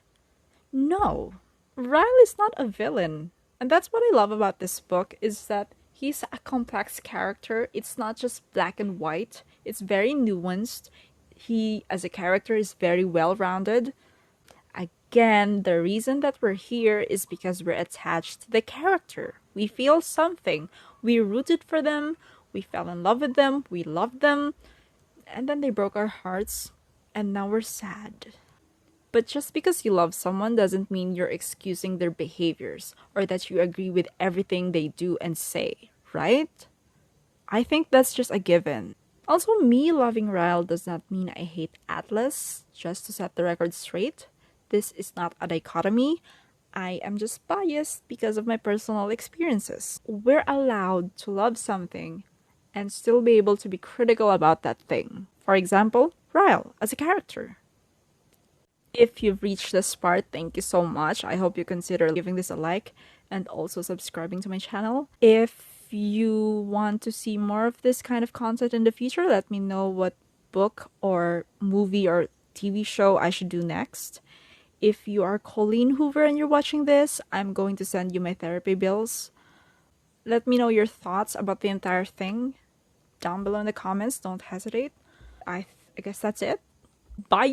No. Ryle is not a villain. And that's what I love about this book, is that he's a complex character. It's not just black and white. It's very nuanced. He, as a character, is very well-rounded. Again, the reason that we're here is because we're attached to the character. We feel something. We rooted for them. We fell in love with them. We loved them. And then they broke our hearts. And now we're sad. But just because you love someone doesn't mean you're excusing their behaviors or that you agree with everything they do and say, right? I think that's just a given. Also, me loving Ryle does not mean I hate Atlas, just to set the record straight. This is not a dichotomy. I am just biased because of my personal experiences. We're allowed to love something and still be able to be critical about that thing. For example, Ryle as a character. If you've reached this part, thank you so much. I hope you consider giving this a like and also subscribing to my channel. If you want to see more of this kind of content in the future, let me know what book or movie or TV show I should do next. If you are Colleen Hoover and you're watching this, I'm going to send you my therapy bills. Let me know your thoughts about the entire thing down below in the comments. Don't hesitate. I guess that's it. Bye!